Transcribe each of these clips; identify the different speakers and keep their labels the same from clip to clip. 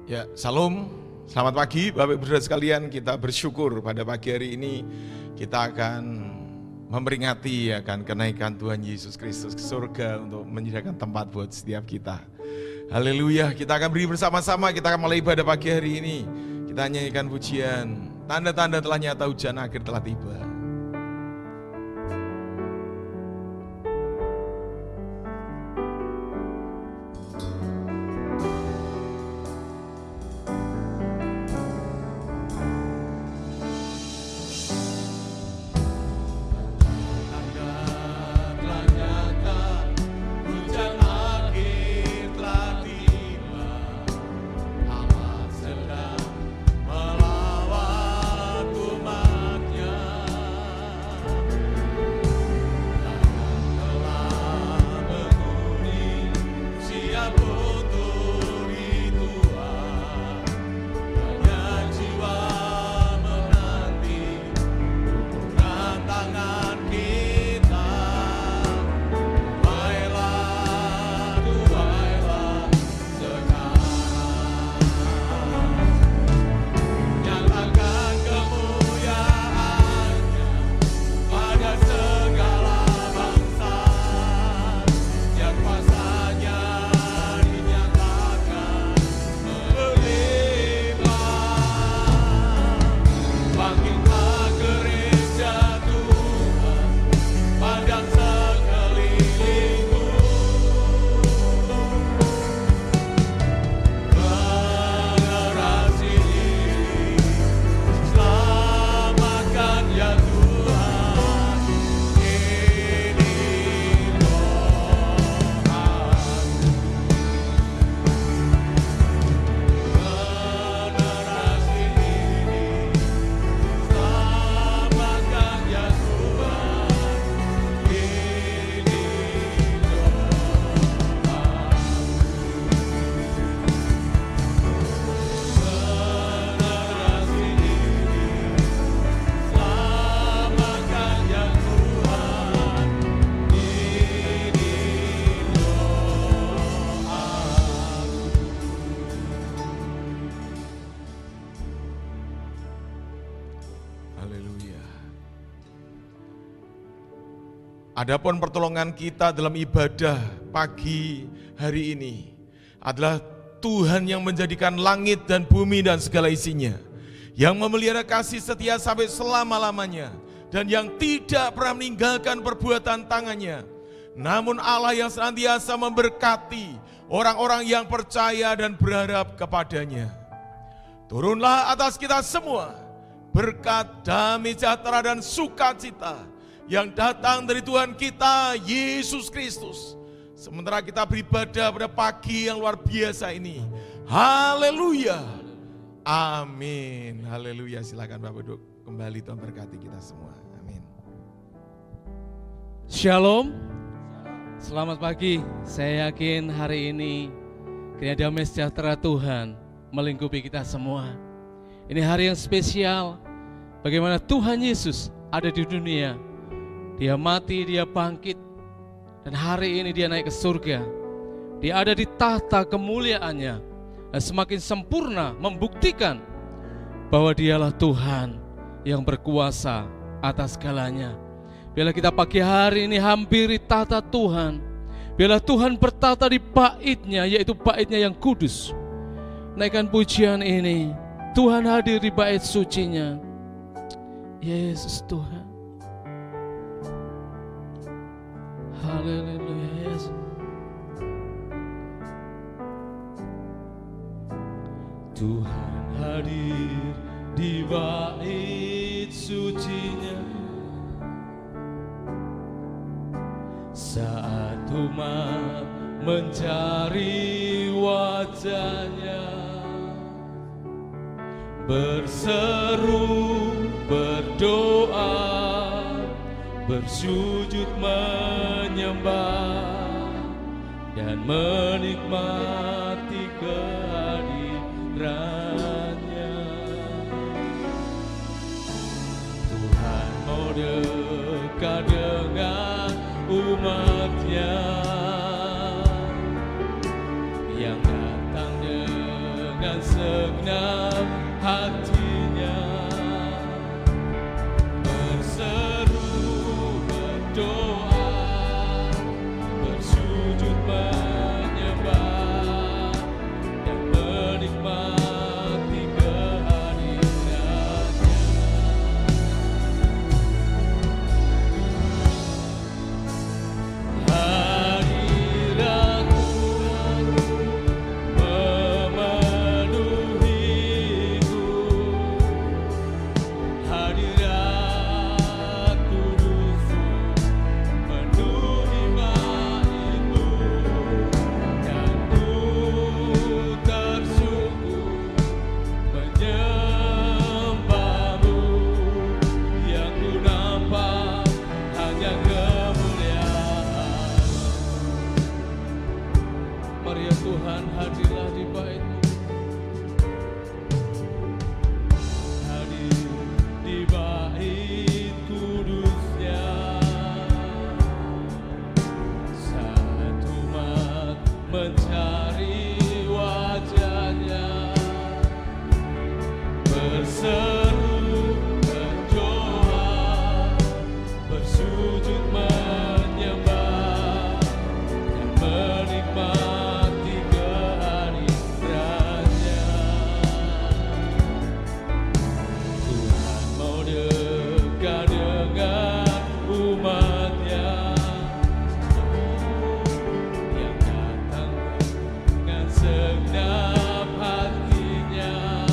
Speaker 1: Ya, salam, selamat pagi Bapak Ibu Saudara sekalian. Kita bersyukur pada pagi hari ini kita akan memperingati akan kenaikan Tuhan Yesus Kristus ke surga untuk menyediakan tempat buat setiap kita. Haleluya, kita akan beri bersama-sama, kita akan mulai ibadah pagi hari ini. Kita nyanyikan pujian, tanda-tanda telah nyata, hujan akhir telah tiba. Adapun pertolongan kita dalam ibadah pagi hari ini adalah Tuhan yang menjadikan langit dan bumi dan segala isinya, yang memelihara kasih setia sampai selama-lamanya, dan yang tidak pernah meninggalkan perbuatan tangannya. Namun Allah yang senantiasa memberkati orang-orang yang percaya dan berharap kepadanya. Turunlah atas kita semua berkat, damai sejahtera dan sukacita yang datang dari Tuhan kita Yesus Kristus. Sementara kita beribadah pada pagi yang luar biasa ini. Haleluya. Amin. Haleluya. Silakan Bapak duduk kembali, Tuhan berkati kita semua. Amin.
Speaker 2: Shalom. Selamat pagi. Saya yakin hari ini kiranya damai sejahtera Tuhan melingkupi kita semua. Ini hari yang spesial. Bagaimana Tuhan Yesus ada di dunia. Dia mati, dia bangkit, dan hari ini dia naik ke surga. Dia ada di tahta kemuliaannya, dan semakin sempurna membuktikan bahwa dialah Tuhan yang berkuasa atas segalanya. Biarlah kita pagi hari ini hampiri tahta Tuhan. Biarlah Tuhan bertata di bait-Nya, yaitu bait-Nya yang kudus. Naikkan pujian ini, Tuhan hadir di bait suci-Nya. Yesus Tuhan. Haleluya Yesus. Tuhan hadir di bait suci-Nya saat umat mencari wajah-Nya, berseru, berdoa, bersujud menyembah dan menikmati kehadiran-Nya. Tuhan mau dekat dengan umat-Nya yang datang dengan berseru berdoa, bersujud menyembah dan menikmati kehadirannya. Tuhan mau dekat dengan umatnya yang datang dengan segenap hatinya.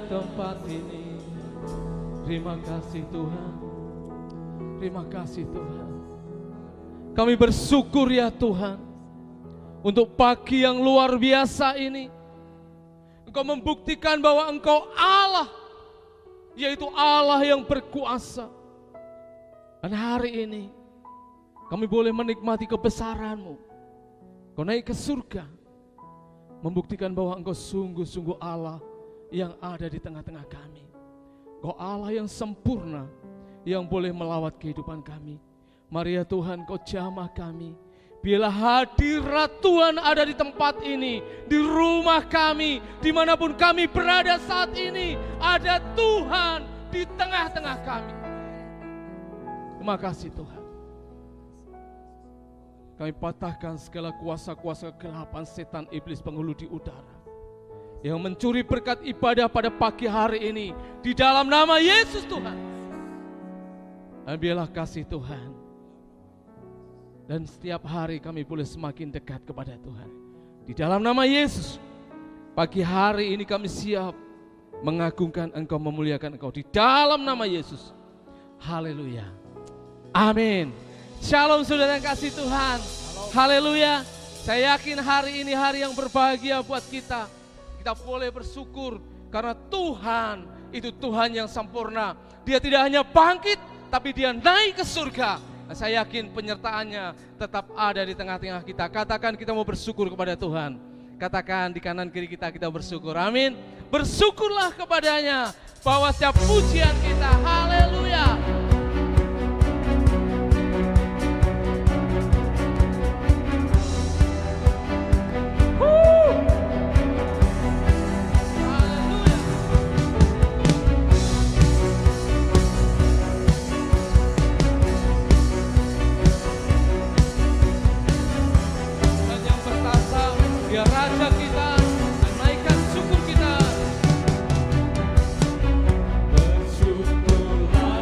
Speaker 2: tempat ini. Terima kasih Tuhan. Terima kasih Tuhan. Kami bersyukur ya Tuhan, untuk pagi yang luar biasa ini. Engkau membuktikan bahwa Engkau Allah, yaitu Allah yang berkuasa. Dan hari ini kami boleh menikmati kebesaran-Mu. Kau naik ke surga, membuktikan bahwa Engkau sungguh-sungguh Allah yang ada di tengah-tengah kami. Engkau Allah yang sempurna, yang boleh melawat kehidupan kami. Mari ya Tuhan, Kau jamah kami. Biarlah hadirat Tuhan ada di tempat ini, di rumah kami, dimanapun kami berada saat ini. Ada Tuhan di tengah-tengah kami. Terima kasih Tuhan. Kami patahkan segala kuasa-kuasa kegelapan setan iblis penghulu di udara yang mencuri berkat ibadah pada pagi hari ini, di dalam nama Yesus Tuhan. Dan biarlah kasih Tuhan, dan setiap hari kami boleh semakin dekat kepada Tuhan. Di dalam nama Yesus, pagi hari ini kami siap mengagungkan Engkau, memuliakan Engkau di dalam nama Yesus. Haleluya. Amin. Shalom saudara yang kasih Tuhan. Haleluya. Saya yakin hari ini hari yang berbahagia buat kita. Kita boleh bersyukur karena Tuhan itu Tuhan yang sempurna. Dia tidak hanya bangkit, tapi Dia naik ke surga. Dan saya yakin penyertaannya tetap ada di tengah-tengah kita. Katakan kita mau bersyukur kepada Tuhan. Katakan di kanan kiri kita, kita bersyukur. Amin. Bersyukurlah kepadanya bahwa setiap pujian kita, haleluya. Raja kita, dan naikkan syukur kita. Bersyukurlah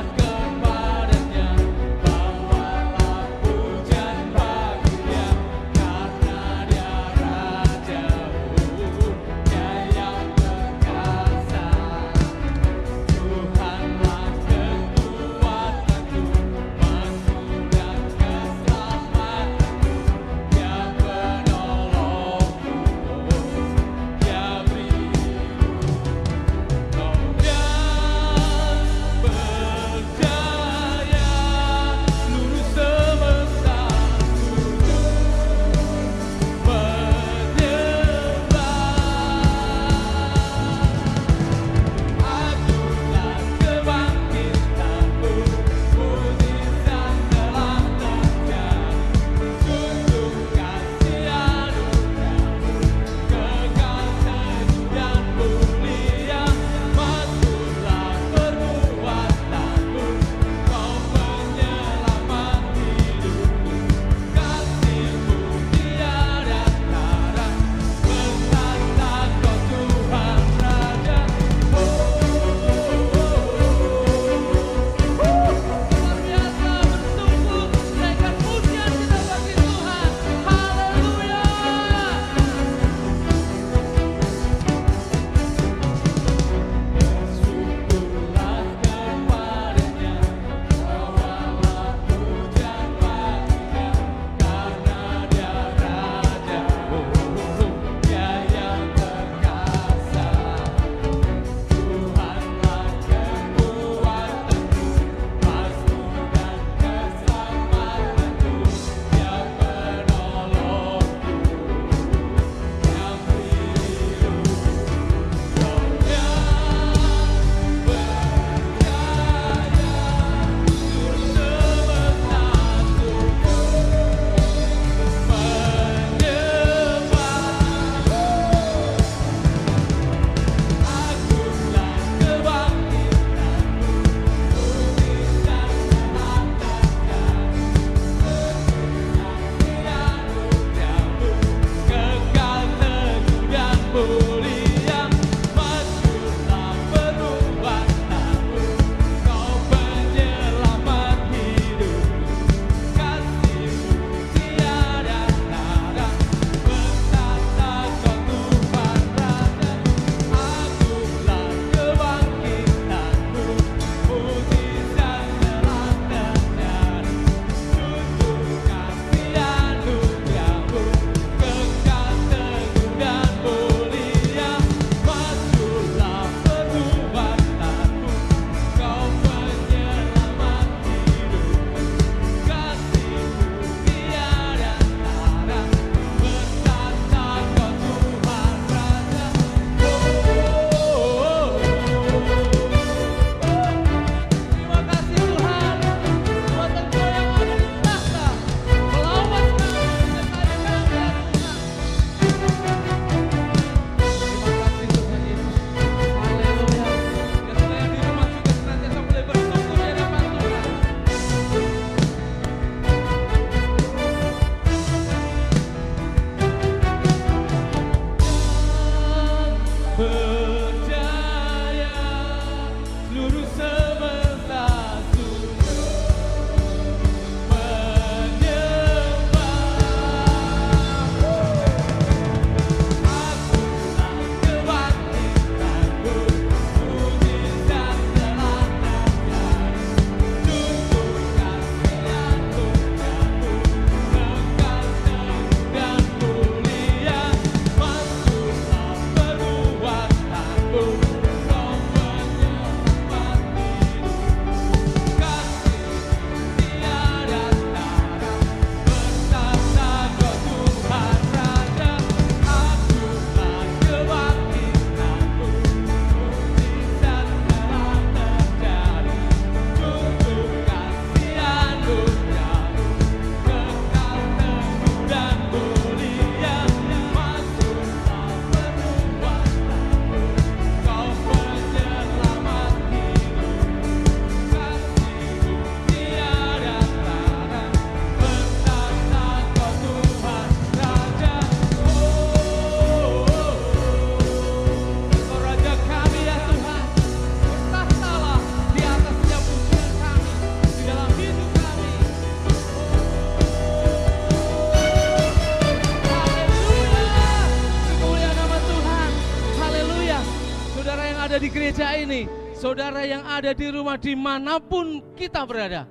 Speaker 2: ini, saudara yang ada di rumah dimanapun kita berada,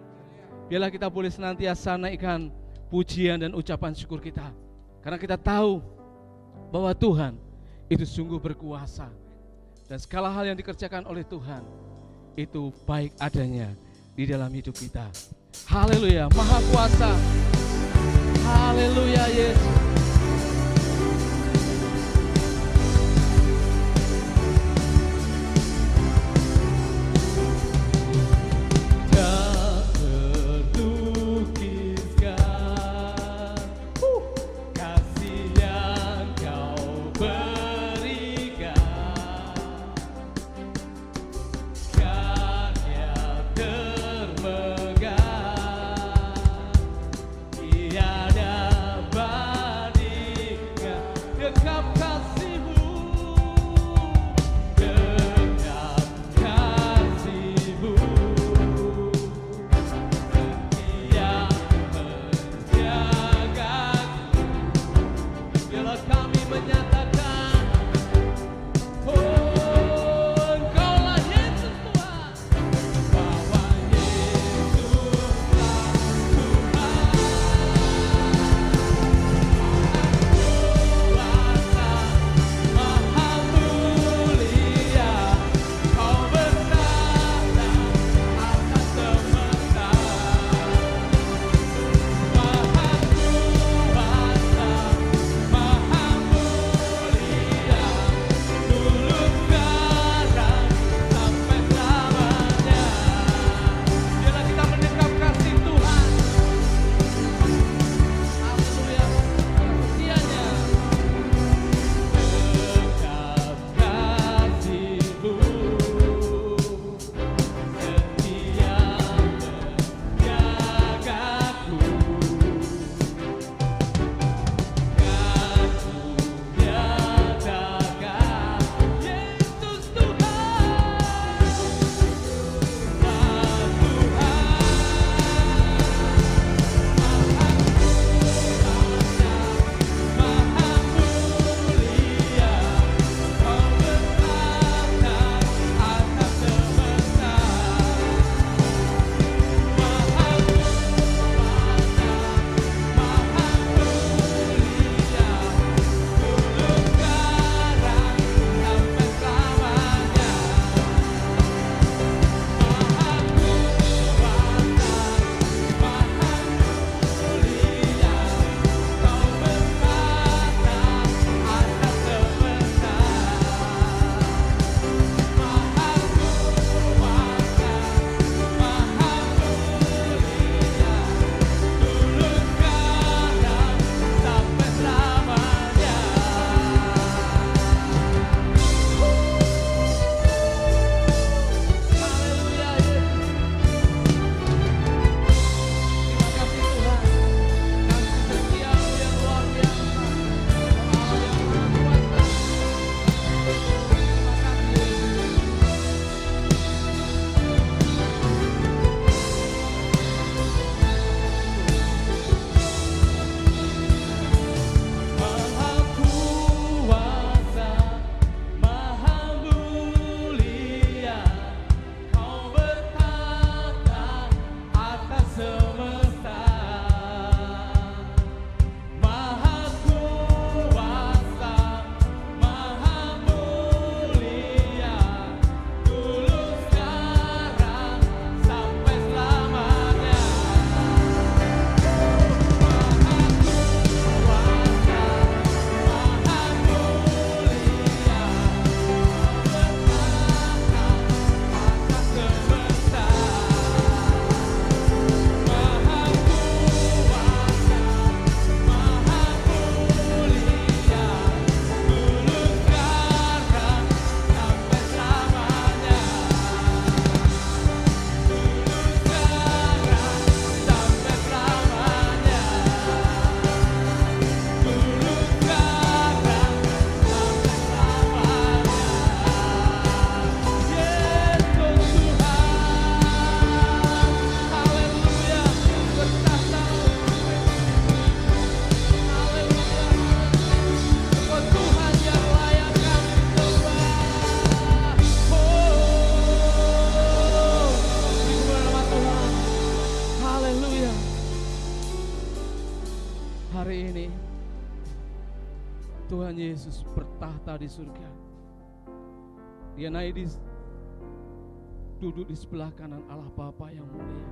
Speaker 2: biarlah kita boleh senantiasa naikkan pujian dan ucapan syukur kita. Karena kita tahu bahwa Tuhan itu sungguh berkuasa. Dan segala hal yang dikerjakan oleh Tuhan itu baik adanya di dalam hidup kita. Haleluya, Maha Kuasa. Haleluya Yesus.
Speaker 3: Tiada
Speaker 2: Tuhan Yesus bertahta di surga. Dia naik duduk di sebelah kanan Allah Bapa yang mulia.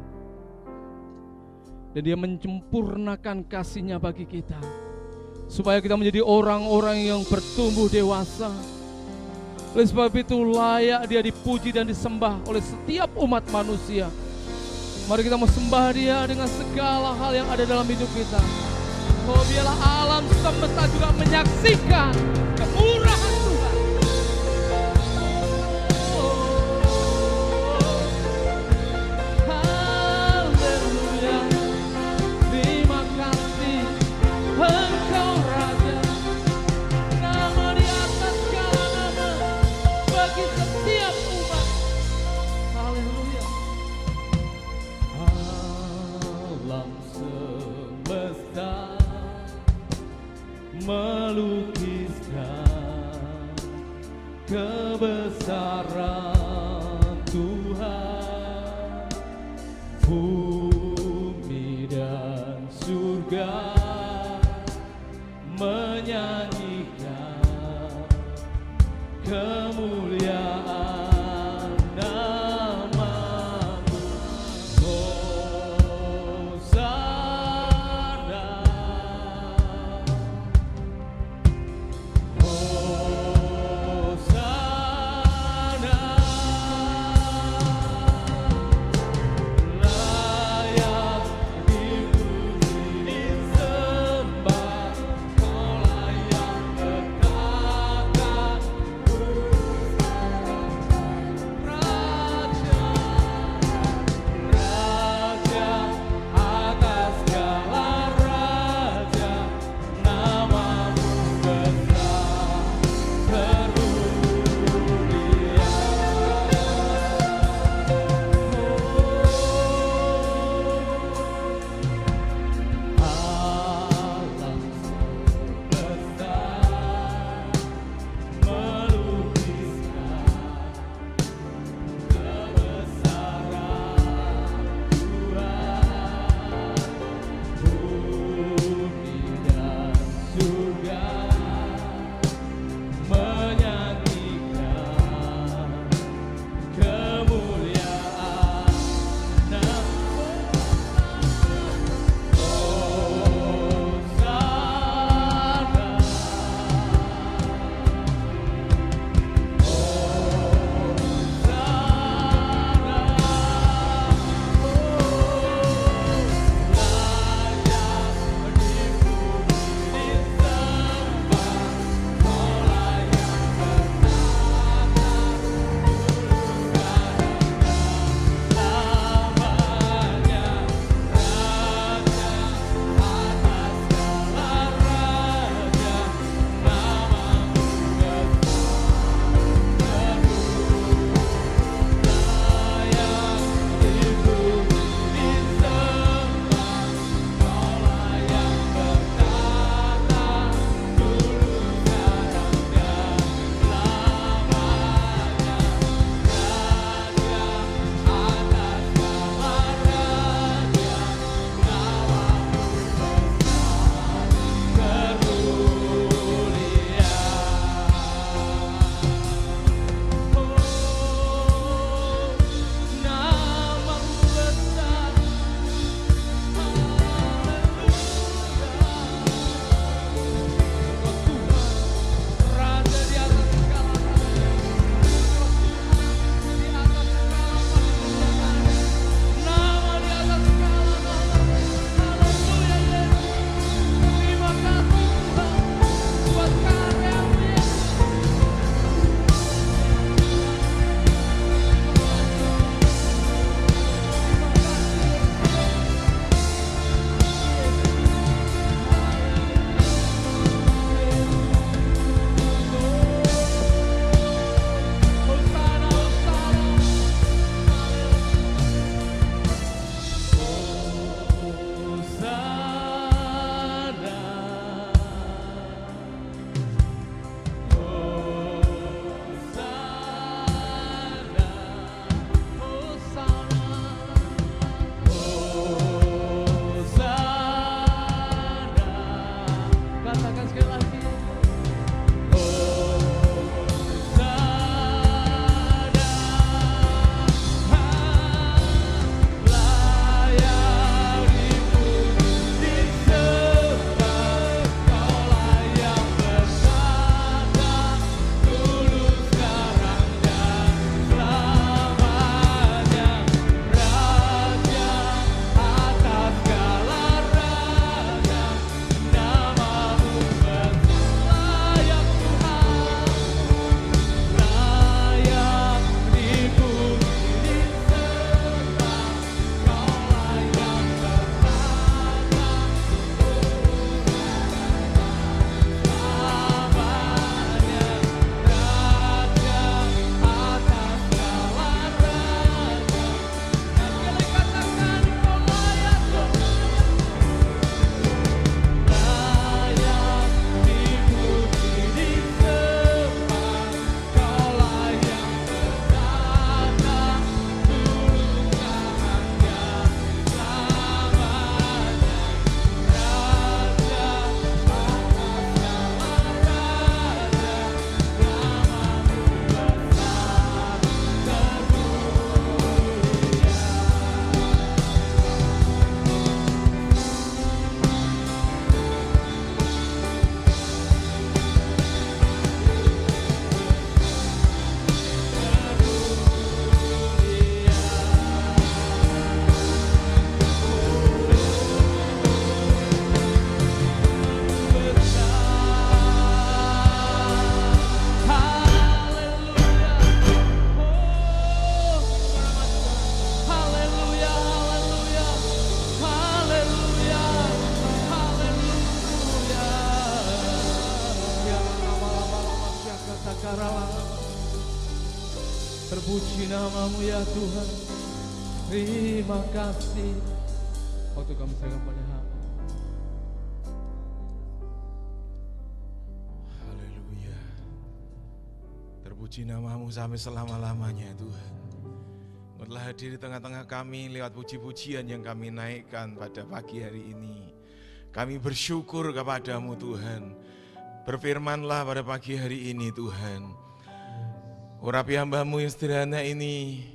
Speaker 2: Dan dia menyempurnakan kasih-Nya bagi kita, supaya kita menjadi orang-orang yang bertumbuh dewasa. Oleh sebab itu layak dia dipuji dan disembah oleh setiap umat manusia. Mari kita mau sembah dia dengan segala hal yang ada dalam hidup kita. Oh, biarlah alam semesta juga menyaksikan kemurahan Tuhan. Haleluya. Terima kasih Engkau Raja. Nama di atas segala nama bagi setiap umat. Haleluya. Alam semesta melukiskan Terpuji namamu ya Tuhan. Terima kasih. Waktu kami serahkan pada Hamba.
Speaker 1: Haleluya. Terpuji namamu sampai selama-lamanya Tuhan. Engkau telah hadir di tengah-tengah kami lewat puji-pujian yang kami naikkan pada pagi hari ini. Kami bersyukur kepadamu Tuhan. Berfirmanlah pada pagi hari ini Tuhan. Urapi hamba-Mu yang sederhana ini,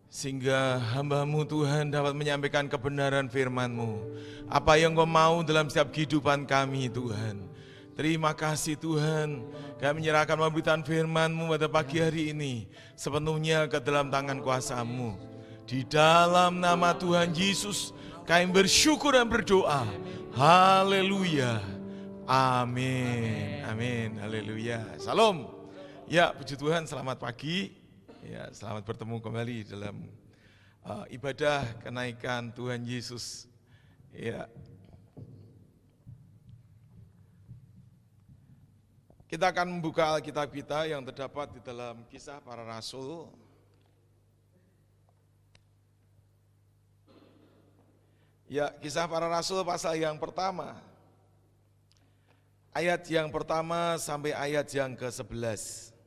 Speaker 1: sehingga hamba-Mu Tuhan dapat menyampaikan kebenaran firman-Mu. Apa yang Kau mau dalam setiap kehidupan kami Tuhan. Terima kasih Tuhan, kami menyerahkan pemberitaan firman-Mu pada pagi hari ini sepenuhnya ke dalam tangan kuasa-Mu. Di dalam nama Tuhan Yesus, kami bersyukur dan berdoa. Haleluya. Amin. Amin. Haleluya. Salam. Ya, puji Tuhan, selamat pagi. Ya, selamat bertemu kembali dalam ibadah kenaikan Tuhan Yesus. Ya. Kita akan membuka Alkitab kita yang terdapat di dalam Kisah Para Rasul. Ya, Kisah Para Rasul pasal yang pertama. Ayat yang pertama sampai ayat yang ke-11.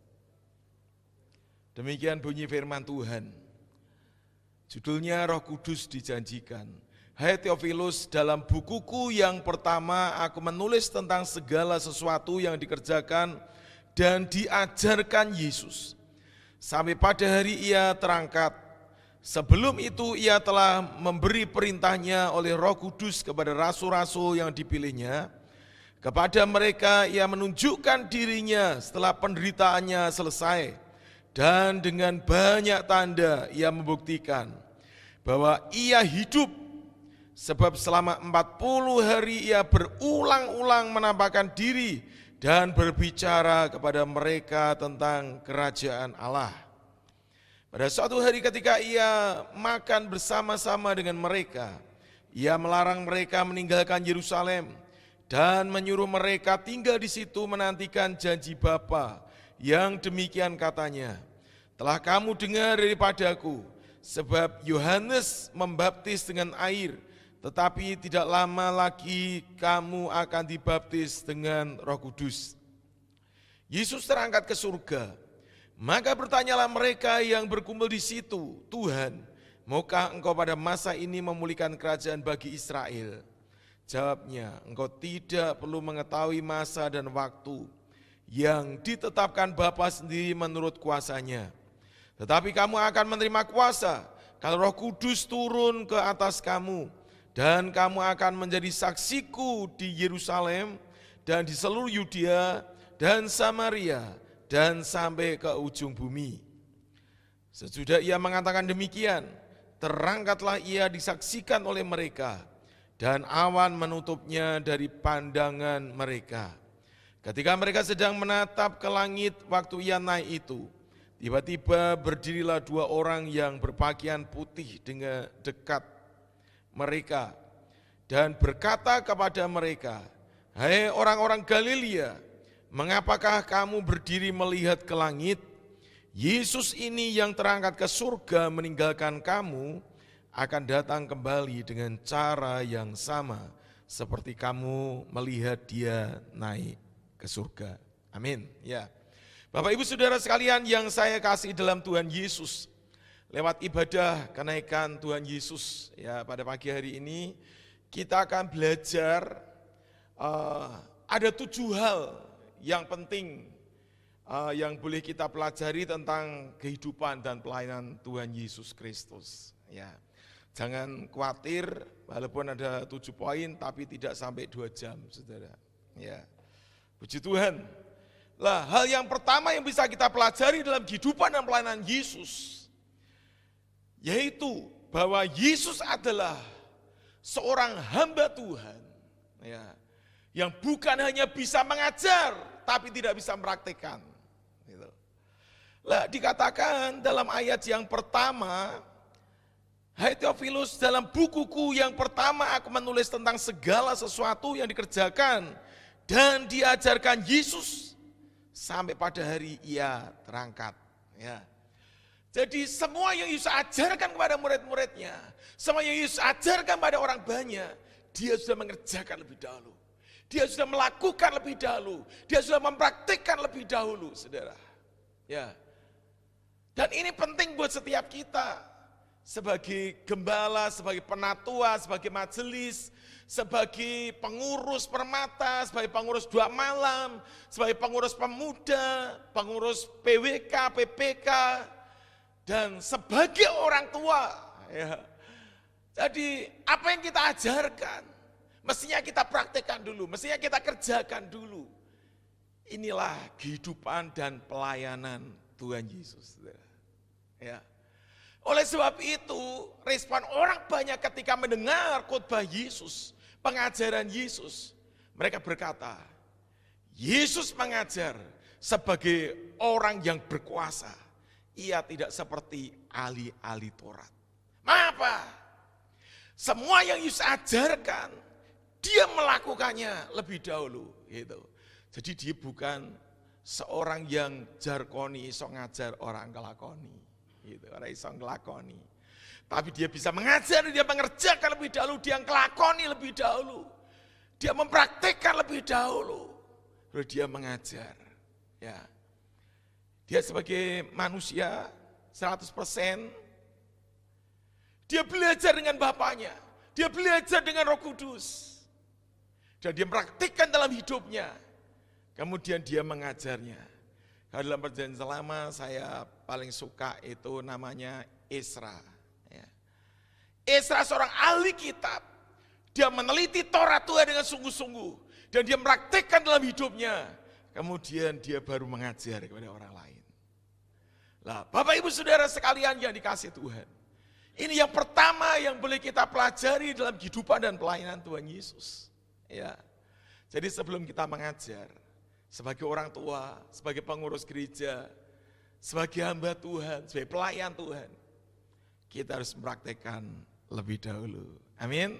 Speaker 1: Demikian bunyi firman Tuhan. Judulnya Roh Kudus dijanjikan. Hai Theophilus, dalam bukuku yang pertama aku menulis tentang segala sesuatu yang dikerjakan dan diajarkan Yesus. Sampai pada hari ia terangkat. Sebelum itu ia telah memberi perintahnya oleh Roh Kudus kepada rasul-rasul yang dipilihnya. Kepada mereka ia menunjukkan dirinya setelah penderitaannya selesai. Dan dengan banyak tanda ia membuktikan bahwa ia hidup. Sebab selama 40 hari ia berulang-ulang menampakkan diri dan berbicara kepada mereka tentang kerajaan Allah. Pada suatu hari ketika ia makan bersama-sama dengan mereka, ia melarang mereka meninggalkan Yerusalem dan menyuruh mereka tinggal di situ menantikan janji Bapa yang demikian katanya, telah kamu dengar daripadaku, sebab Yohanes membaptis dengan air, tetapi tidak lama lagi kamu akan dibaptis dengan Roh Kudus. Yesus terangkat ke surga. Maka bertanyalah mereka yang berkumpul di situ, Tuhan, maukah engkau pada masa ini memulihkan kerajaan bagi Israel? Jawabnya, engkau tidak perlu mengetahui masa dan waktu yang ditetapkan Bapa sendiri menurut kuasanya. Tetapi kamu akan menerima kuasa kalau Roh Kudus turun ke atas kamu. Dan kamu akan menjadi saksiku di Yerusalem dan di seluruh Yudea dan Samaria dan sampai ke ujung bumi. Sesudah ia mengatakan demikian, terangkatlah ia disaksikan oleh mereka dan awan menutupnya dari pandangan mereka. Ketika mereka sedang menatap ke langit waktu ia naik itu, tiba-tiba berdirilah dua orang yang berpakaian putih dengan dekat mereka dan berkata kepada mereka, hai orang-orang Galilea, mengapakah kamu berdiri melihat ke langit? Yesus ini yang terangkat ke surga meninggalkan kamu akan datang kembali dengan cara yang sama seperti kamu melihat dia naik ke surga. Amin. Ya. Bapak Ibu Saudara sekalian yang saya kasih dalam Tuhan Yesus, lewat ibadah kenaikan Tuhan Yesus ya pada pagi hari ini kita akan belajar ada 7 hal yang penting yang boleh kita pelajari tentang kehidupan dan pelayanan Tuhan Yesus Kristus. Ya, jangan khawatir walaupun ada 7 poin tapi tidak sampai 2 jam, saudara. Ya, puji Tuhan. Lah, hal yang pertama yang bisa kita pelajari dalam kehidupan dan pelayanan Yesus, yaitu bahwa Yesus adalah seorang hamba Tuhan ya, yang bukan hanya bisa mengajar tapi tidak bisa mempraktikkan gitu. Lah, dikatakan dalam ayat yang pertama, hai Theophilus, dalam bukuku yang pertama aku menulis tentang segala sesuatu yang dikerjakan dan diajarkan Yesus sampai pada hari ia terangkat ya. Jadi semua yang Yesus ajarkan kepada murid-muridnya, semua yang Yesus ajarkan pada orang banyak, dia sudah mengerjakan lebih dahulu. Dia sudah melakukan lebih dahulu. Dia sudah mempraktikkan lebih dahulu, saudara. Ya. Dan ini penting buat setiap kita. Sebagai gembala, sebagai penatua, sebagai majelis, sebagai pengurus permata, sebagai pengurus dua malam, sebagai pengurus pemuda, pengurus PWK, PPK, dan sebagai orang tua. Ya. Jadi apa yang kita ajarkan, mestinya kita praktekkan dulu, mestinya kita kerjakan dulu. Inilah kehidupan dan pelayanan Tuhan Yesus. Ya. Oleh sebab itu, respon orang banyak ketika mendengar khotbah Yesus, pengajaran Yesus, mereka berkata, Yesus mengajar sebagai orang yang berkuasa. Ia tidak seperti ahli-ahli Taurat. Mengapa? Semua yang Yesus ajarkan, dia melakukannya lebih dahulu. Gitu. Jadi dia bukan seorang yang jarkoni, iso ngajar orang kelakoni. Gitu, orang iso ngelakoni. Tapi dia bisa mengajar, dia mengerjakan lebih dahulu, dia ngelakoni lebih dahulu. Dia mempraktikkan lebih dahulu. Lalu dia mengajar. Ya. Dia sebagai manusia 100%, dia belajar dengan Bapaknya, dia belajar dengan Roh Kudus. Dan dia mempraktikkan dalam hidupnya. Kemudian dia mengajarnya. Kalau dalam perjanjian lama saya paling suka itu namanya Ezra. Ya. Ezra seorang ahli kitab. Dia meneliti Taurat Tuhan dengan sungguh-sungguh. Dan dia mempraktikkan dalam hidupnya. Kemudian dia baru mengajar kepada orang lain. Lah, Bapak Ibu Saudara sekalian yang dikasihi Tuhan. Ini yang pertama yang boleh kita pelajari dalam kehidupan dan pelayanan Tuhan Yesus. Ya. Jadi sebelum kita mengajar, sebagai orang tua, sebagai pengurus gereja, sebagai hamba Tuhan, sebagai pelayan Tuhan, kita harus mempraktekkan lebih dahulu. Amin.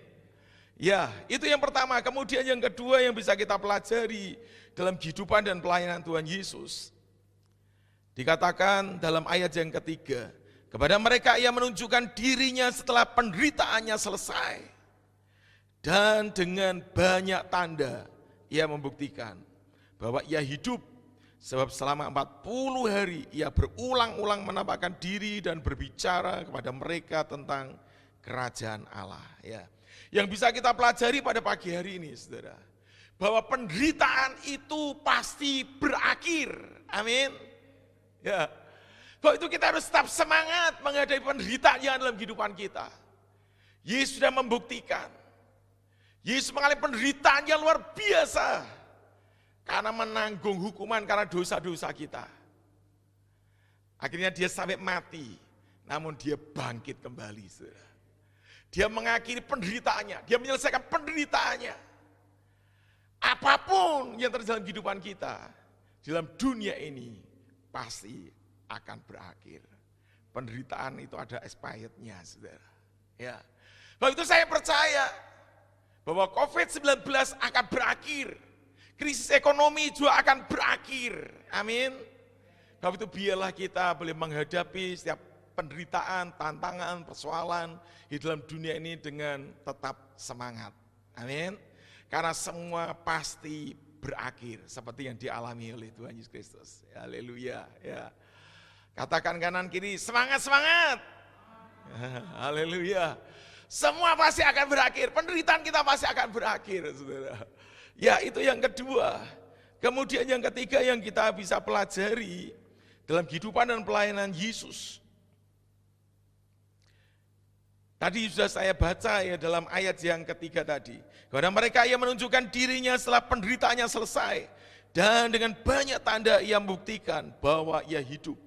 Speaker 1: Ya, itu yang pertama. Kemudian yang kedua yang bisa kita pelajari dalam kehidupan dan pelayanan Tuhan Yesus. Dikatakan dalam ayat yang ketiga, kepada mereka ia menunjukkan dirinya setelah penderitaannya selesai. Dan dengan banyak tanda ia membuktikan bahwa ia hidup, sebab selama 40 hari ia berulang-ulang menampakkan diri dan berbicara kepada mereka tentang kerajaan Allah. Ya. Yang bisa kita pelajari pada pagi hari ini, saudara, bahwa penderitaan itu pasti berakhir. Amin. Ya. Bahwa itu kita harus tetap semangat menghadapi penderitaan yang dalam kehidupan kita. Yesus sudah membuktikan. Yesus mengalami penderitaan yang luar biasa. Karena menanggung hukuman karena dosa-dosa kita. Akhirnya dia sampai mati, namun dia bangkit kembali. Saudara. Dia mengakhiri penderitaannya, dia menyelesaikan penderitaannya. Apapun yang terjadi dalam kehidupan kita, dalam dunia ini pasti akan berakhir. Penderitaan itu ada expirednya, saudara. Ya. Bahwa itu saya percaya bahwa COVID-19 akan berakhir. Krisis ekonomi juga akan berakhir. Amin. Sebab itu biarlah kita boleh menghadapi setiap penderitaan, tantangan, persoalan di dalam dunia ini dengan tetap semangat. Amin. Karena semua pasti berakhir seperti yang dialami oleh Tuhan Yesus Kristus. Haleluya. Ya. Katakan kanan kiri, semangat, semangat. Haleluya. Semua pasti akan berakhir. Penderitaan kita pasti akan berakhir, saudara. Ya, itu yang kedua. Kemudian yang ketiga yang kita bisa pelajari dalam kehidupan dan pelayanan Yesus. Tadi sudah saya baca ya dalam ayat yang ketiga tadi. Kepada mereka ia menunjukkan dirinya setelah penderitaannya selesai. Dan dengan banyak tanda ia membuktikan bahwa ia hidup.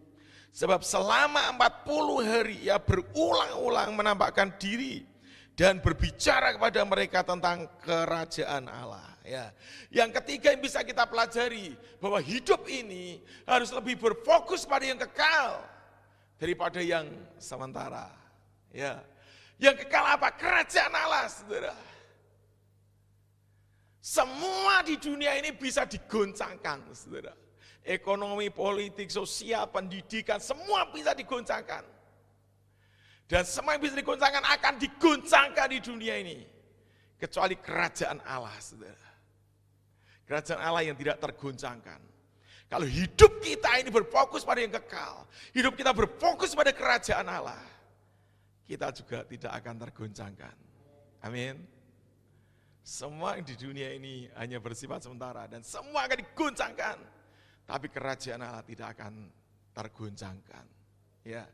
Speaker 1: Sebab selama 40 hari ia berulang-ulang menampakkan diri. Dan berbicara kepada mereka tentang kerajaan Allah. Ya. Yang ketiga yang bisa kita pelajari, bahwa hidup ini harus lebih berfokus pada yang kekal daripada yang sementara. Ya. Yang kekal apa? Kerajaan Allah, saudara. Semua di dunia ini bisa digoncangkan, saudara. Ekonomi, politik, sosial, pendidikan, semua bisa digoncangkan. Dan semua yang bisa digoncangkan akan digoncangkan di dunia ini. Kecuali kerajaan Allah, saudara. Kerajaan Allah yang tidak tergoncangkan. Kalau hidup kita ini berfokus pada yang kekal, hidup kita berfokus pada kerajaan Allah, kita juga tidak akan tergoncangkan. Amin. Semua yang di dunia ini hanya bersifat sementara dan semua akan digoncangkan. Tapi kerajaan Allah tidak akan tergoncangkan. Ya.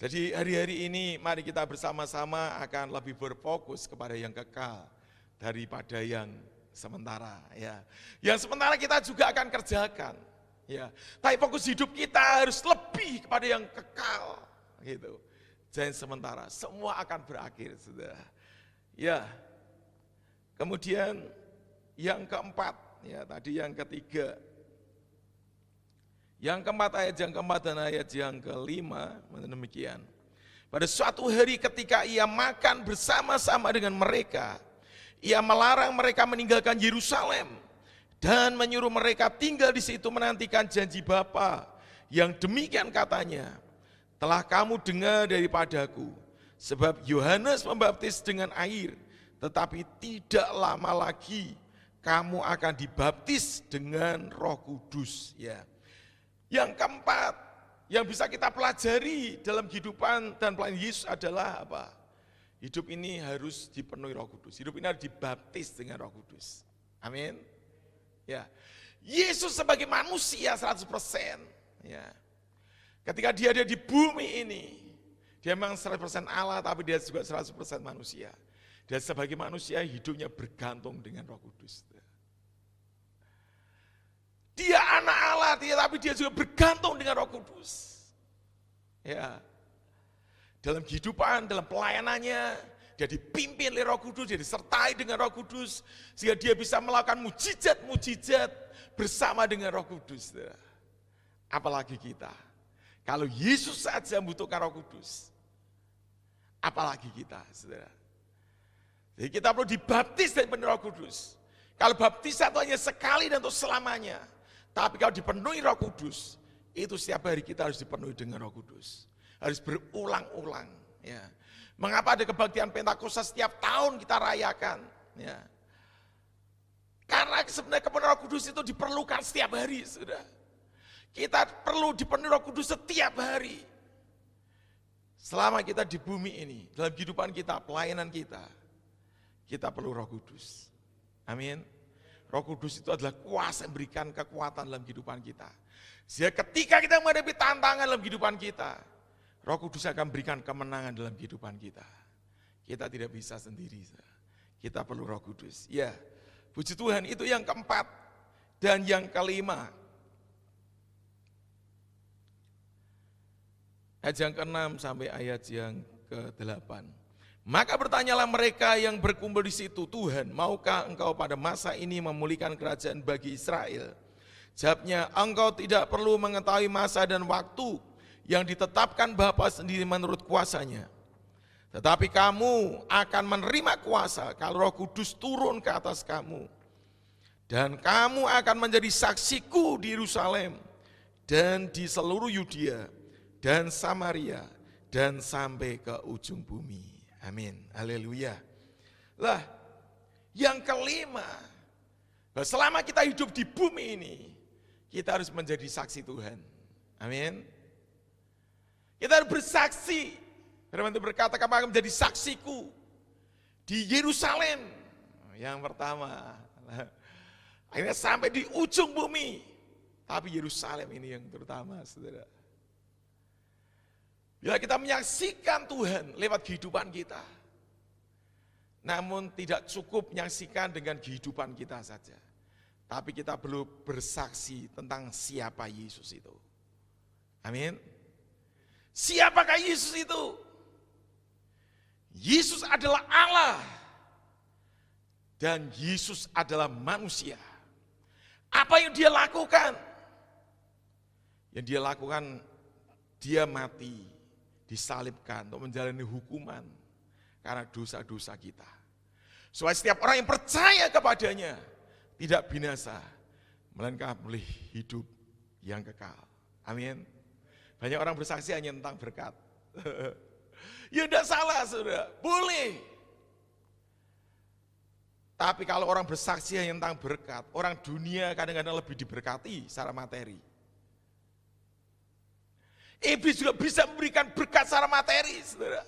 Speaker 1: Jadi hari-hari ini mari kita bersama-sama akan lebih berfokus kepada yang kekal daripada yang sementara. Ya. Yang sementara kita juga akan kerjakan. Ya. Tapi fokus hidup kita harus lebih kepada yang kekal. Gitu. Jangan sementara, semua akan berakhir, sudah. Ya. Kemudian yang keempat, ya tadi yang ketiga. Yang keempat, ayat yang keempat dan ayat yang kelima, demikian. Pada suatu hari ketika ia makan bersama-sama dengan mereka, ia melarang mereka meninggalkan Yerusalem dan menyuruh mereka tinggal di situ menantikan janji Bapa, yang demikian katanya, telah kamu dengar daripadaku, sebab Yohanes membaptis dengan air, tetapi tidak lama lagi kamu akan dibaptis dengan Roh Kudus. Ya. Yang keempat, yang bisa kita pelajari dalam kehidupan dan pelayanan Yesus adalah apa? Hidup ini harus dipenuhi Roh Kudus. Hidup ini harus dibaptis dengan Roh Kudus. Amin. Ya. Yesus sebagai manusia 100%. Ya. Ketika dia ada di bumi ini, dia memang 100% Allah, tapi dia juga 100% manusia. Dan sebagai manusia hidupnya bergantung dengan Roh Kudus. Dia anak Allah, tapi dia juga bergantung dengan Roh Kudus. Ya. Dalam kehidupan, dalam pelayanannya, dia dipimpin oleh Roh Kudus, dia disertai dengan Roh Kudus, sehingga dia bisa melakukan mujizat-mujizat bersama dengan Roh Kudus. Apalagi kita. Kalau Yesus saja membutuhkan Roh Kudus, apalagi kita, saudara. Jadi kita perlu dibaptis dari penuh Roh Kudus. Kalau baptisan itu hanya sekali dan untuk selamanya. Tapi kalau dipenuhi Roh Kudus, itu setiap hari kita harus dipenuhi dengan Roh Kudus. Harus berulang-ulang. Ya. Mengapa ada kebaktian Pentakosta setiap tahun kita rayakan? Ya. Karena sebenarnya kepenuhan Roh Kudus itu diperlukan setiap hari, sudah. Kita perlu dipenuhi Roh Kudus setiap hari. Selama kita di bumi ini, dalam kehidupan kita, pelayanan kita perlu Roh Kudus. Amin. Roh Kudus itu adalah kuasa yang memberikan kekuatan dalam kehidupan kita. Sehingga ketika kita menghadapi tantangan dalam kehidupan kita, Roh Kudus akan memberikan kemenangan dalam kehidupan kita. Kita tidak bisa sendiri. Kita perlu Roh Kudus. Ya, puji Tuhan, itu yang keempat. Dan yang kelima, ayat yang ke-6 sampai ayat yang ke-8. Maka bertanyalah mereka yang berkumpul di situ, Tuhan, maukah engkau pada masa ini memulihkan kerajaan bagi Israel? Jawabnya, engkau tidak perlu mengetahui masa dan waktu yang ditetapkan Bapa sendiri menurut kuasanya. Tetapi kamu akan menerima kuasa kalau Roh Kudus turun ke atas kamu. Dan kamu akan menjadi saksiku di Yerusalem dan di seluruh Yudea dan Samaria dan sampai ke ujung bumi. Amin, haleluya. Lah, yang kelima, selama kita hidup di bumi ini, kita harus menjadi saksi Tuhan. Amin. Kita harus bersaksi. Firman Tuhan berkata, kamu akan menjadi saksiku di Yerusalem. Yang pertama, akhirnya sampai di ujung bumi. Tapi Yerusalem ini yang terutama, saudara. Bila kita menyaksikan Tuhan lewat kehidupan kita, namun tidak cukup menyaksikan dengan kehidupan kita saja, tapi kita perlu bersaksi tentang siapa Yesus itu. Amin. Siapakah Yesus itu? Yesus adalah Allah dan Yesus adalah manusia. Apa yang dia lakukan? Yang dia lakukan, dia mati, disalibkan untuk menjalani hukuman karena dosa-dosa kita. Supaya setiap orang yang percaya kepadanya tidak binasa, melainkan boleh hidup yang kekal. Amin. Banyak orang bersaksi hanya tentang berkat. Ya tidak salah saudara, boleh. Tapi kalau orang bersaksi hanya tentang berkat, orang dunia kadang-kadang lebih diberkati secara materi. Iblis juga bisa memberikan berkat secara materi, saudara.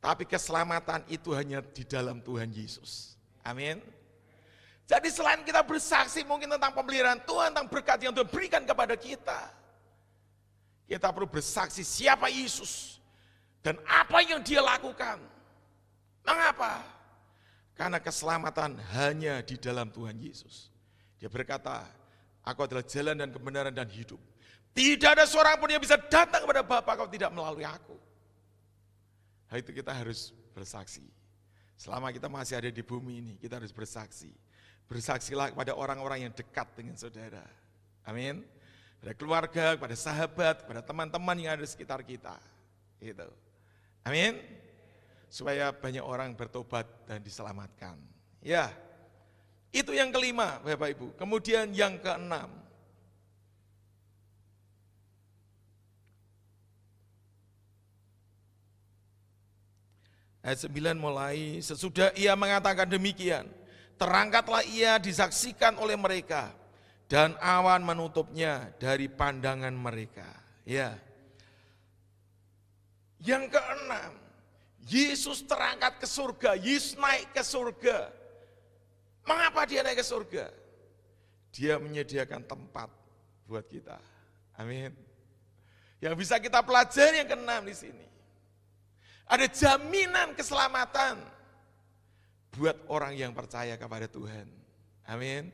Speaker 1: Tapi keselamatan itu hanya di dalam Tuhan Yesus. Amin. Jadi selain kita bersaksi mungkin tentang pemeliharaan Tuhan, tentang berkat yang Tuhan berikan kepada kita, kita perlu bersaksi siapa Yesus dan apa yang Dia lakukan. Mengapa? Karena keselamatan hanya di dalam Tuhan Yesus. Dia berkata, aku adalah jalan dan kebenaran dan hidup. Tidak ada seorang pun yang bisa datang kepada Bapa kalau tidak melalui aku. Nah, itu kita harus bersaksi. Selama kita masih ada di bumi ini, kita harus bersaksi. Bersaksilah kepada orang-orang yang dekat dengan saudara. Amin. Pada keluarga, kepada sahabat, kepada teman-teman yang ada di sekitar kita. Gitu. Amin. Supaya banyak orang bertobat dan diselamatkan. Ya, itu yang kelima Bapak Ibu. Kemudian yang keenam, ayat 9 mulai, sesudah ia mengatakan demikian, terangkatlah ia disaksikan oleh mereka, dan awan menutupnya dari pandangan mereka. Ya. Yang keenam, Yesus terangkat ke surga, Yesus naik ke surga. Mengapa dia naik ke surga? Dia menyediakan tempat buat kita. Amin. Yang bisa kita pelajari yang keenam di sini. Ada jaminan keselamatan buat orang yang percaya kepada Tuhan. Amin.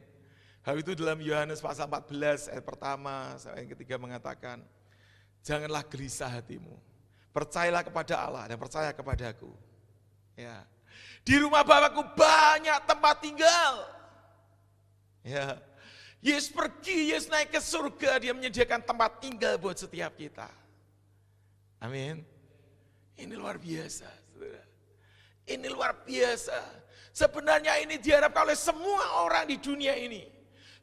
Speaker 1: Hal itu dalam Yohanes pasal 14 ayat pertama sampai yang ketiga mengatakan, janganlah gelisah hatimu. Percayalah kepada Allah dan percaya kepadaku. Ya. Di rumah Bapakku banyak tempat tinggal. Ya. Yesus pergi, Yesus naik ke surga, dia menyediakan tempat tinggal buat setiap kita. Amin. Ini luar biasa, saudara. Ini luar biasa. Sebenarnya ini diharapkan oleh semua orang di dunia ini.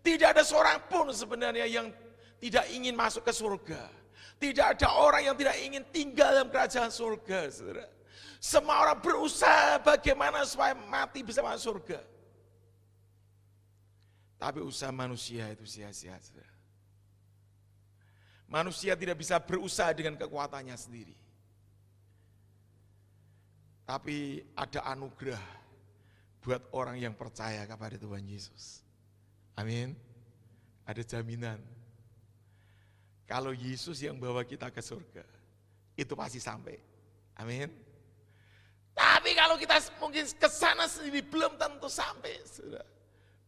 Speaker 1: Tidak ada seorang pun sebenarnya yang tidak ingin masuk ke surga. Tidak ada orang yang tidak ingin tinggal dalam kerajaan surga, saudara. Semua orang berusaha bagaimana supaya mati bisa masuk surga. Tapi usaha manusia itu sia-sia, saudara. Manusia tidak bisa berusaha dengan kekuatannya sendiri. Tapi ada anugerah buat orang yang percaya kepada Tuhan Yesus. Amin. Ada jaminan. Kalau Yesus yang bawa kita ke surga, itu pasti sampai. Amin. Tapi kalau kita mungkin ke sana sendiri belum tentu sampai. Sudah.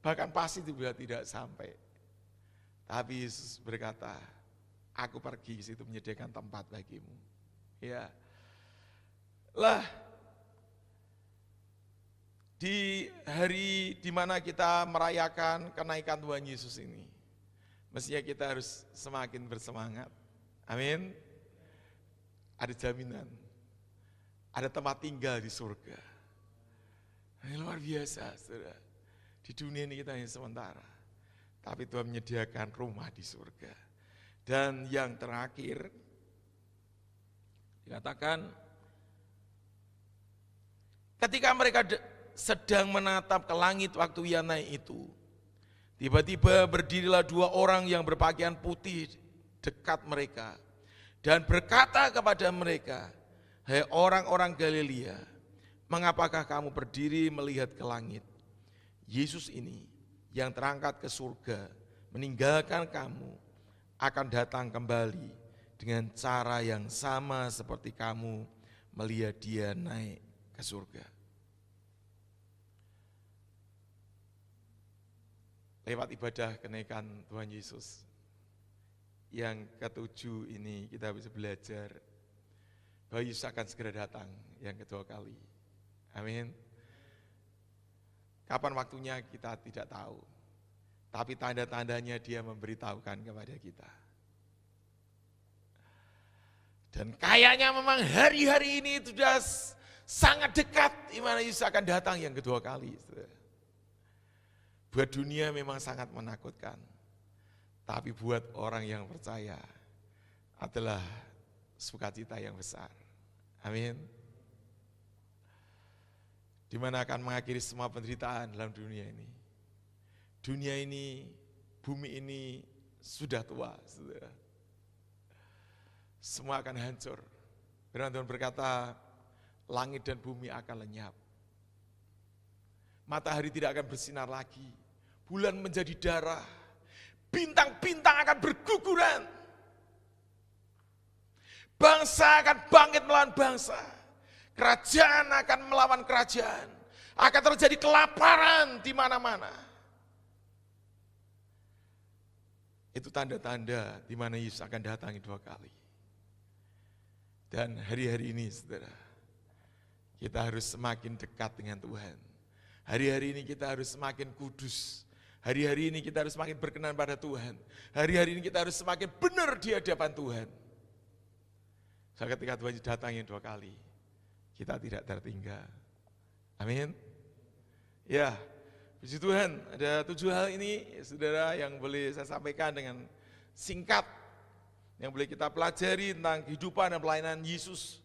Speaker 1: Bahkan pasti juga tidak sampai. Tapi Yesus berkata, aku pergi ke situ menyediakan tempat bagimu. Ya. Lah, di hari di mana kita merayakan kenaikan Tuhan Yesus ini, mestinya kita harus semakin bersemangat. Amin. Ada jaminan. Ada tempat tinggal di surga. Ini luar biasa, saudara. Di dunia ini kita hanya sementara. Tapi Tuhan menyediakan rumah di surga. Dan yang terakhir, dikatakan, ketika mereka sedang menatap ke langit waktu ia naik itu, tiba-tiba berdirilah dua orang yang berpakaian putih dekat mereka dan berkata kepada mereka, hai orang-orang Galilea, mengapakah kamu berdiri melihat ke langit? Yesus ini yang terangkat ke surga meninggalkan kamu akan datang kembali dengan cara yang sama seperti kamu melihat dia naik ke surga. Lewat ibadah kenaikan Tuhan Yesus yang ketujuh ini kita bisa belajar bahwa Yesus akan segera datang yang kedua kali. Amin. Kapan waktunya kita tidak tahu, tapi tanda-tandanya dia memberitahukan kepada kita. Dan kayaknya memang hari-hari ini sudah sangat dekat di mana Yesus akan datang yang kedua kali. Buat dunia memang sangat menakutkan. Tapi buat orang yang percaya adalah sukacita yang besar. Amin. Di mana akan mengakhiri semua penderitaan dalam dunia ini. Dunia ini, bumi ini sudah tua, saudara. Semua akan hancur. Firman Tuhan berkata, langit dan bumi akan lenyap. Matahari tidak akan bersinar lagi. Bulan menjadi darah. Bintang-bintang akan berguguran. Bangsa akan bangkit melawan bangsa. Kerajaan akan melawan kerajaan. Akan terjadi kelaparan di mana-mana. Itu tanda-tanda di mana Yesus akan datangi 2 kali. Dan hari-hari ini, saudara, kita harus semakin dekat dengan Tuhan. Hari-hari ini kita harus semakin kudus. Hari-hari ini kita harus semakin berkenan pada Tuhan. Hari-hari ini kita harus semakin benar di hadapan Tuhan. So, ketika Tuhan datangin 2 kali, kita tidak tertinggal. Amin. Ya, puji Tuhan, ada 7 hal ini, saudara, yang boleh saya sampaikan dengan singkat, yang boleh kita pelajari tentang kehidupan dan pelayanan Yesus.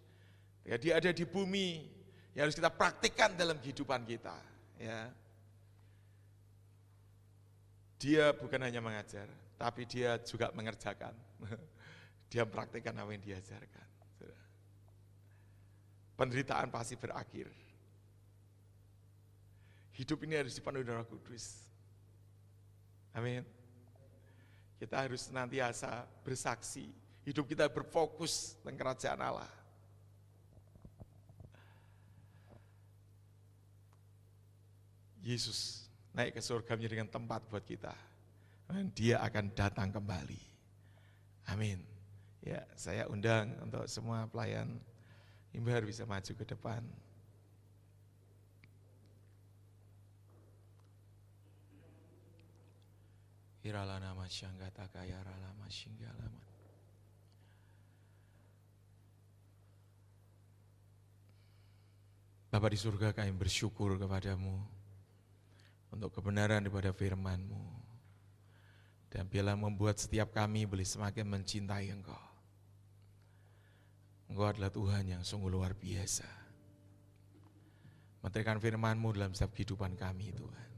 Speaker 1: Ketika Dia ada di bumi, yang harus kita praktikkan dalam kehidupan kita. Ya. Dia bukan hanya mengajar, tapi Dia juga mengerjakan. Dia praktikkan apa yang diajarkan. Penderitaan pasti berakhir. Hidup ini harus dipenuhi dengan Roh Kudus. Amin. Kita harus senantiasa bersaksi. Hidup kita berfokus tentang kerajaan Allah. Yesus naik ke surga menjadi tempat buat kita. Dan Dia akan datang kembali. Amin. Ya, saya undang untuk semua pelayan mimbar bisa maju ke depan. Iralana masyangga takaya ralama singgalama. Bapa di surga, kami bersyukur kepadamu untuk kebenaran daripada firman-Mu. Dan biarlah membuat setiap kami boleh semakin mencintai Engkau. Engkau adalah Tuhan yang sungguh luar biasa. Menterikan firman-Mu dalam setiap kehidupan kami, Tuhan.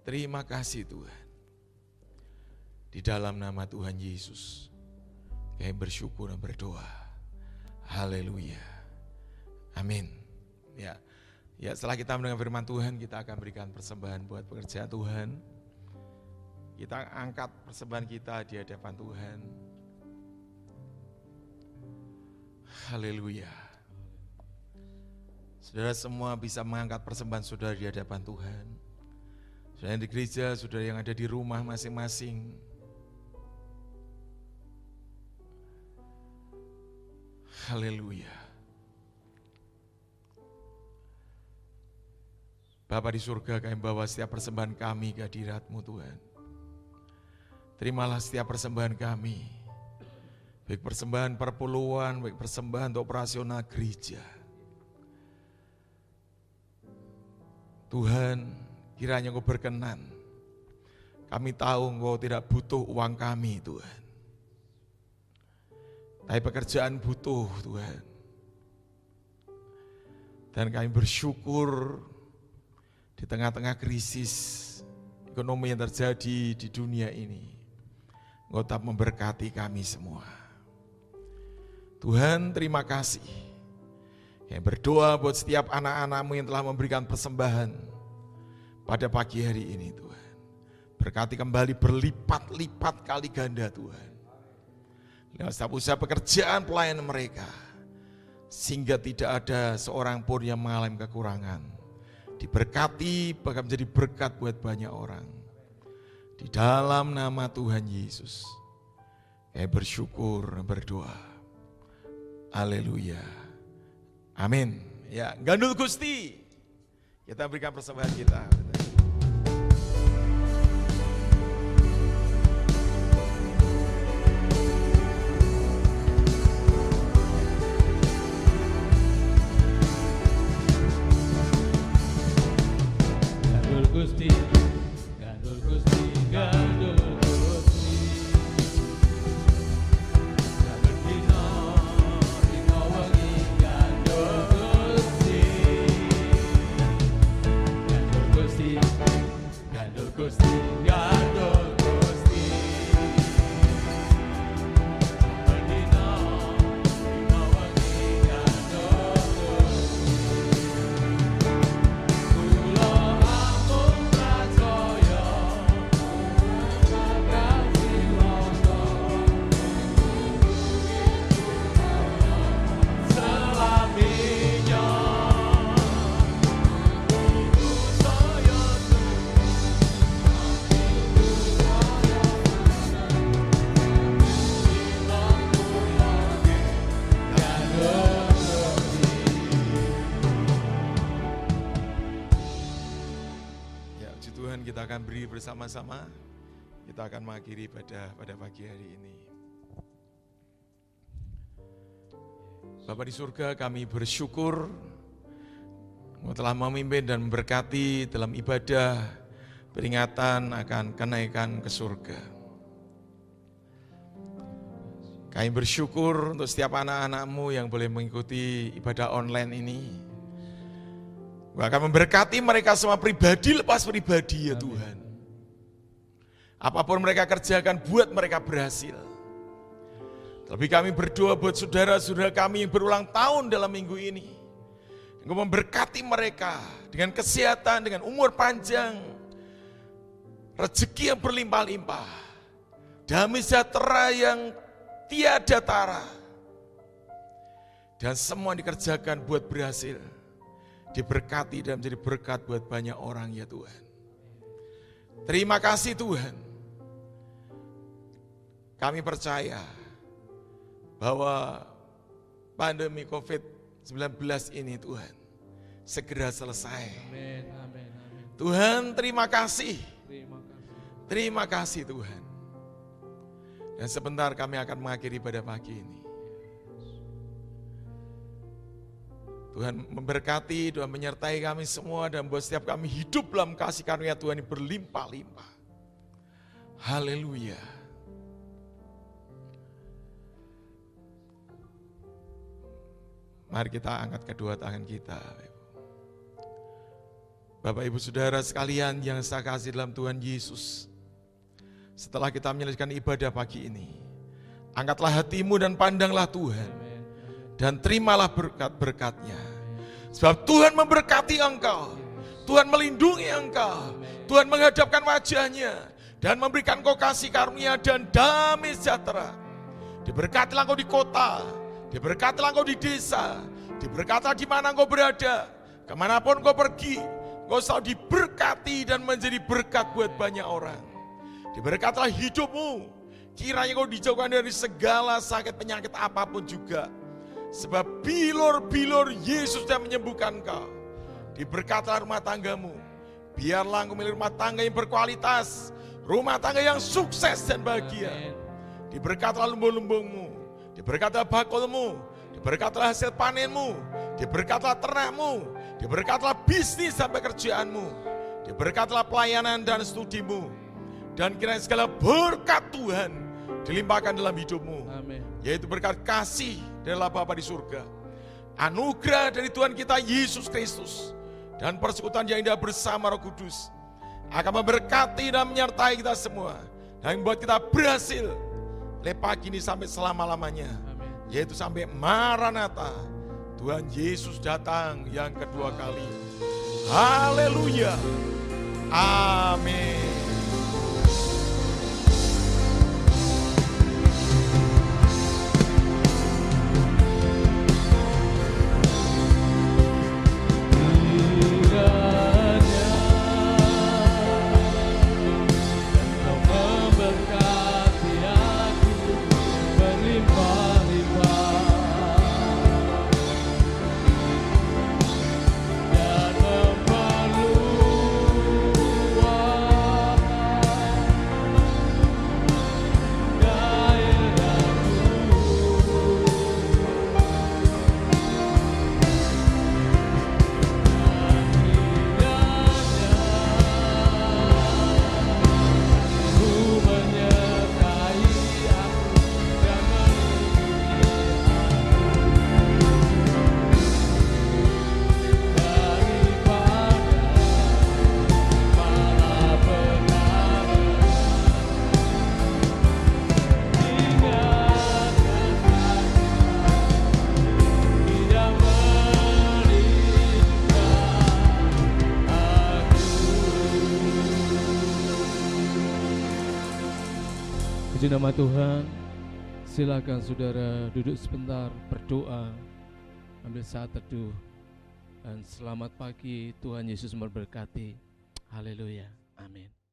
Speaker 1: Terima kasih, Tuhan. Di dalam nama Tuhan Yesus, kami bersyukur dan berdoa. Haleluya. Amin. Ya, setelah kita mendengar firman Tuhan, kita akan berikan persembahan buat pekerjaan Tuhan. Kita angkat persembahan kita di hadapan Tuhan. Haleluya. Saudara semua bisa mengangkat persembahan saudara di hadapan Tuhan. Saudara yang di gereja, saudara yang ada di rumah masing-masing. Haleluya. Bapa di surga, kami bawa setiap persembahan kami ke hadirat-Mu Tuhan. Terimalah setiap persembahan kami. Baik persembahan perpuluhan, baik persembahan untuk operasional gereja. Tuhan, kiranya Engkau berkenan. Kami tahu Engkau tidak butuh uang kami, Tuhan. Tapi pekerjaan butuh, Tuhan. Dan kami bersyukur di tengah-tengah krisis ekonomi yang terjadi di dunia ini. Engkau tetap memberkati kami semua. Tuhan, terima kasih. Kami berdoa buat setiap anak-anak-Mu yang telah memberikan persembahan pada pagi hari ini, Tuhan. Berkati kembali berlipat-lipat kali ganda, Tuhan. Lewat setiap usaha pekerjaan pelayanan mereka, sehingga tidak ada seorang pun yang mengalami kekurangan. Diberkati, bahkan menjadi berkat buat banyak orang. Di dalam nama Tuhan Yesus, kami bersyukur dan berdoa. Haleluya. Amin. Ya, gandul Gusti. Kita berikan persembahan kita.
Speaker 2: Gandul Gusti, gandul Gusti, gandul Gusti.
Speaker 1: kita akan beri bersama-sama. Kita akan mengakhiri pada pagi hari ini. Bapa di surga, kami bersyukur Engkau telah memimpin dan memberkati dalam ibadah peringatan akan kenaikan ke surga. Kami bersyukur untuk setiap anak-anak-Mu yang boleh mengikuti ibadah online ini. Engkau akan memberkati mereka semua pribadi lepas pribadi ya Tuhan. Apapun mereka kerjakan, buat mereka berhasil. Tapi kami berdoa buat saudara-saudara kami yang berulang tahun dalam minggu ini. Engkau memberkati mereka dengan kesehatan, dengan umur panjang, rezeki yang berlimpah-limpah, damai sejahtera yang tiada tara. Dan semua dikerjakan buat berhasil, diberkati dan menjadi berkat buat banyak orang ya Tuhan. Terima kasih Tuhan. Kami percaya bahwa pandemi COVID-19 ini Tuhan segera selesai.
Speaker 2: Amin, amin, amin.
Speaker 1: Tuhan terima kasih.
Speaker 2: Terima kasih.
Speaker 1: Terima kasih Tuhan. Dan sebentar kami akan mengakhiri pada pagi ini. Tuhan memberkati, Tuhan menyertai kami semua dan buat setiap kami hidup dalam kasih karunia Tuhan yang berlimpah-limpah. Haleluya. Mari kita angkat kedua tangan kita. Bapak Ibu Saudara sekalian yang saya kasih dalam Tuhan Yesus. Setelah kita menyelesaikan ibadah pagi ini, angkatlah hatimu dan pandanglah Tuhan. Dan terimalah berkat-berkatnya. Sebab Tuhan memberkati engkau. Tuhan melindungi engkau. Tuhan menghadapkan wajahnya. Dan memberikan engkau kasih karunia dan damai sejahtera. Diberkatilah engkau di kota. Diberkatilah engkau di desa, diberkatilah di mana engkau berada, kemanapun engkau pergi, engkau selalu diberkati dan menjadi berkat buat banyak orang. Diberkatilah hidupmu, kiranya engkau dijauhkan dari segala sakit penyakit apapun juga. Sebab bilur-bilur Yesus yang menyembuhkan engkau. Diberkatilah rumah tanggamu, biarlah engkau memiliki rumah tangga yang berkualitas, rumah tangga yang sukses dan bahagia. Diberkatilah lumbung-lumbungmu, diberkatilah bakulmu, diberkatilah hasil panenmu, diberkatilah ternakmu, diberkatilah bisnis sampai kerjaanmu, diberkatilah pelayanan dan studimu, dan kiranya segala berkat Tuhan dilimpahkan dalam hidupmu.
Speaker 2: Amin.
Speaker 1: Yaitu berkat kasih dari Allah Bapa di surga, anugerah dari Tuhan kita Yesus Kristus, dan persekutuan yang indah bersama Roh Kudus akan memberkati dan menyertai kita semua, dan membuat kita berhasil dari pagi ini sampai selama-lamanya.
Speaker 2: Amin.
Speaker 1: Yaitu sampai Maranatha, Tuhan Yesus datang yang kedua kali. Haleluya. Amin.
Speaker 2: Puji nama Tuhan. Silakan saudara duduk sebentar, berdoa, ambil saat teduh, dan selamat pagi. Tuhan Yesus memberkati. Haleluya. Amin.